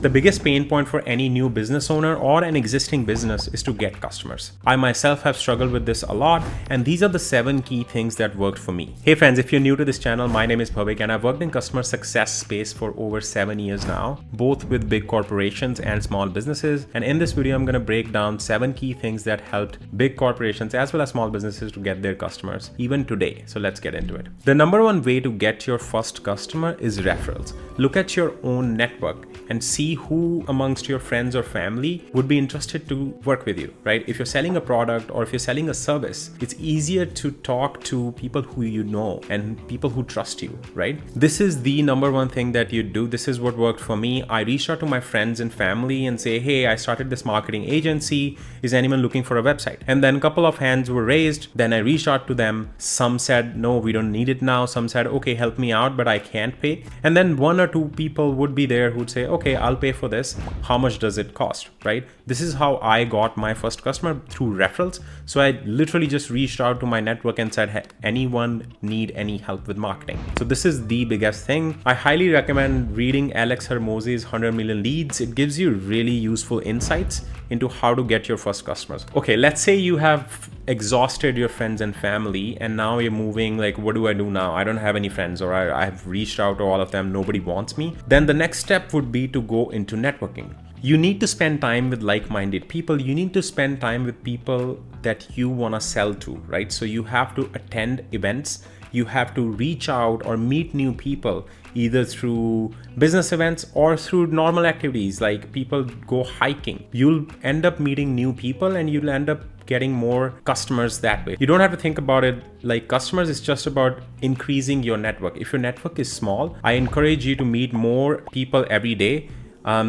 The biggest pain point for any new business owner or an existing business is to get customers. I myself have struggled with this a lot, and these are the 7 key things that worked for me. Hey friends, if you're new to this channel, my name is Bhavik and I've worked in customer success space for over 7 years now, both with big corporations and small businesses. And in this video, I'm going to break down 7 key things that helped big corporations as well as small businesses to get their customers even today. So let's get into it. The number one way to get your first customer is referrals. Look at your own network and see who amongst your friends or family would be interested to work with you, right? If you're selling a product or if you're selling a service, it's easier to talk to people who you know and people who trust you, right? This is the number one thing that you do. This is what worked for me. I reached out to my friends and family and say, hey, I started this marketing agency. Is anyone looking for a website? And then a couple of hands were raised. Then I reached out to them. Some said, no, we don't need it now. Some said, okay, help me out, but I can't pay. And then 1 or 2 people would be there who'd say, okay, I'll pay for this. How much does it cost, right? This is how I got my first customer, through referrals. So I literally just reached out to my network and said, hey, anyone need any help with marketing? So this is the biggest thing. I highly recommend reading Alex Hermosi's 100 Million Leads. It gives you really useful insights into how to get your first customers. Okay, let's say you have exhausted your friends and family and now you're moving, like, what do I do now? I don't have any friends, or I've reached out to all of them, nobody wants me. Then the next step would be to go into networking. You need to spend time with like-minded people. You need to spend time with people that you want to sell to, right? So you have to attend events. You have to reach out or meet new people, either through business events or through normal activities like people go hiking. You'll end up meeting new people and you'll end up getting more customers that way. You don't have to think about it like customers. It's just about increasing your network. If your network is small, I encourage you to meet more people every day.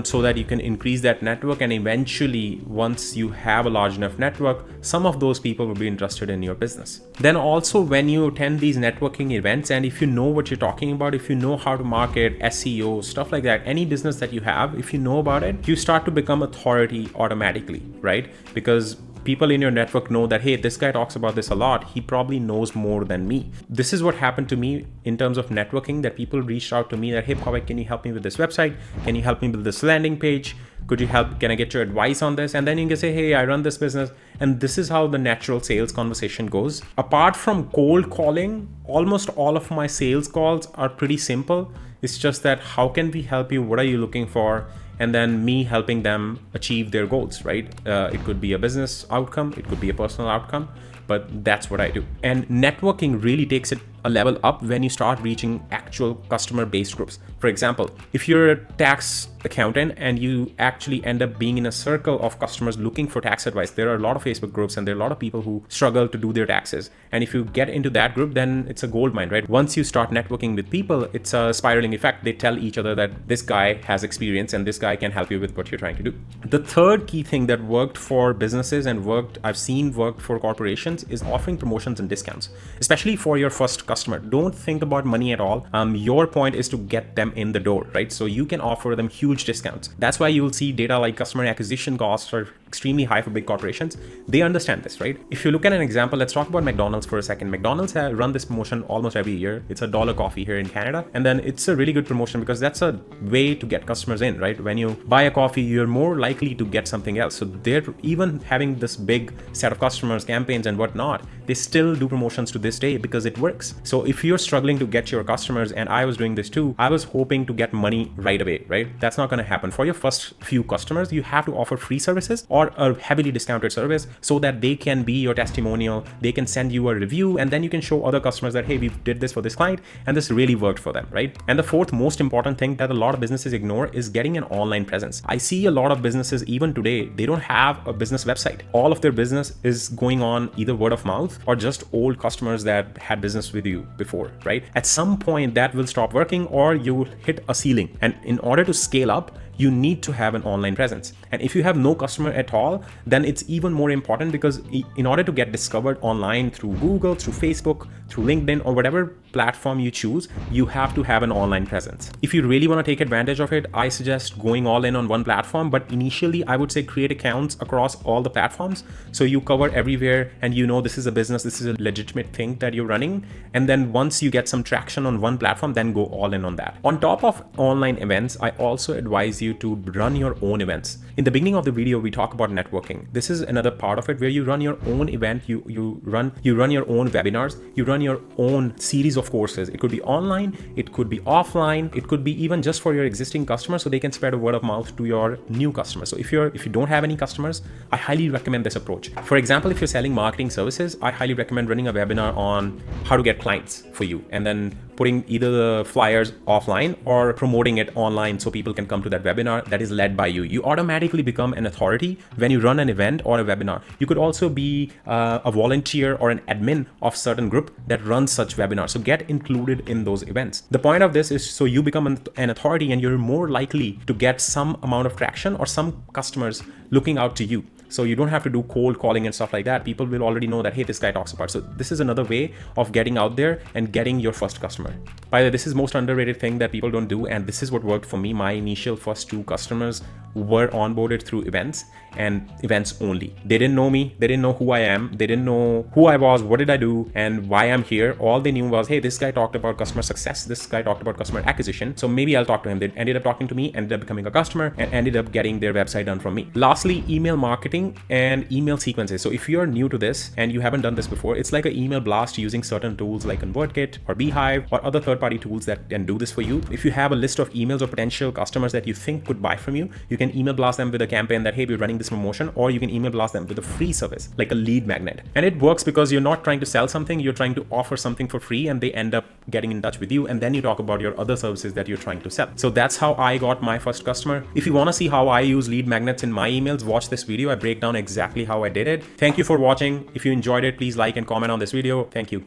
So that you can increase that network, and eventually once you have a large enough network, some of those people will be interested in your business. Then also, when you attend these networking events, and if you know what you're talking about, if you know how to market, SEO, stuff like that, any business that you have, if you know about it, you start to become authority automatically, right? Because people in your network know that, hey, this guy talks about this a lot. He probably knows more than me. This is what happened to me in terms of networking, that people reached out to me that, hey, Bhavik, can you help me with this website? Can you help me with this landing page? Could you help? Can I get your advice on this? And then you can say, hey, I run this business. And this is how the natural sales conversation goes. Apart from cold calling, almost all of my sales calls are pretty simple. It's just that, how can we help you? What are you looking for? And then me helping them achieve their goals, right? It could be a business outcome, it could be a personal outcome, but that's what I do. And networking really takes it a level up when you start reaching actual customer-based groups. For example, if you're a tax accountant and you actually end up being in a circle of customers looking for tax advice, there are a lot of Facebook groups and there are a lot of people who struggle to do their taxes. And if you get into that group, then it's a gold mine, right? Once you start networking with people, it's a spiraling effect. They tell each other that this guy has experience and this guy can help you with what you're trying to do. The third key thing that worked for businesses and I've seen worked for corporations is offering promotions and discounts, especially for your first customer. Don't think about money at all. Your point is to get them in the door, right? So you can offer them huge discounts. That's why you will see data like customer acquisition costs are extremely high for big corporations. They understand this, right? If you look at an example, let's talk about McDonald's for a second. McDonald's have run this promotion almost every year. It's $1 coffee here in Canada. And then it's a really good promotion because that's a way to get customers in, right? When you buy a coffee, you're more likely to get something else. So they're even having this big set of customers, campaigns and whatnot, they still do promotions to this day because it works. So if you're struggling to get your customers, and I was doing this too, I was hoping to get money right away, right? That's not going to happen. For your first few customers, you have to offer free services or a heavily discounted service so that they can be your testimonial. They can send you a review, and then you can show other customers that, hey, we did this for this client and this really worked for them, right? And the fourth most important thing that a lot of businesses ignore is getting an online presence. I see a lot of businesses even today, they don't have a business website. All of their business is going on either word of mouth or just old customers that had business with you before, right? At some point that will stop working or you will hit a ceiling. And in order to scale up, you need to have an online presence. And if you have no customer at all, then it's even more important, because in order to get discovered online through Google, through Facebook, through LinkedIn, or whatever platform you choose, you have to have an online presence. If you really want to take advantage of it, I suggest going all in on one platform, but initially I would say create accounts across all the platforms so you cover everywhere and you know this is a business, this is a legitimate thing that you're running. And then once you get some traction on one platform, then go all in on that. On top of online events, I also advise you to run your own events. In the beginning of the video, we talk about networking. This is another part of it where you run your own event, you run your own webinars, you run your own series of courses. It could be online, it could be offline, it could be even just for your existing customers so they can spread a word of mouth to your new customers. So if you don't have any customers, I highly recommend this approach. For example, if you're selling marketing services, I highly recommend running a webinar on how to get clients for you and then putting either the flyers offline or promoting it online so people can come to that webinar that is led by you. You automatically become an authority when you run an event or a webinar. You could also be a volunteer or an admin of certain group that runs such webinars. So get included in those events. The point of this is so you become an authority and you're more likely to get some amount of traction or some customers looking out to you. So you don't have to do cold calling and stuff like that. People will already know that, hey, this guy talks about. So this is another way of getting out there and getting your first customer. By the way, this is most underrated thing that people don't do. And this is what worked for me. My initial first 2 customers were onboarded through events and events only. They didn't know me. They didn't know who I am. They didn't know who I was, what did I do, and why I'm here. All they knew was, hey, this guy talked about customer success. This guy talked about customer acquisition. So maybe I'll talk to him. They ended up talking to me, ended up becoming a customer, and ended up getting their website done from me. Lastly, email marketing and email sequences. So if you're new to this and you haven't done this before, it's like an email blast using certain tools like ConvertKit or Beehive or other third-party tools that can do this for you. If you have a list of emails or potential customers that you think could buy from you, you can email blast them with a campaign that, hey, we're running this promotion, or you can email blast them with a free service like a lead magnet. And it works because you're not trying to sell something, you're trying to offer something for free, and they end up getting in touch with you, and then you talk about your other services that you're trying to sell. So that's how I got my first customer. If you want to see how I use lead magnets in my emails, watch this video. I break down exactly how I did it. Thank you for watching. If you enjoyed it, please like and comment on this video. Thank you.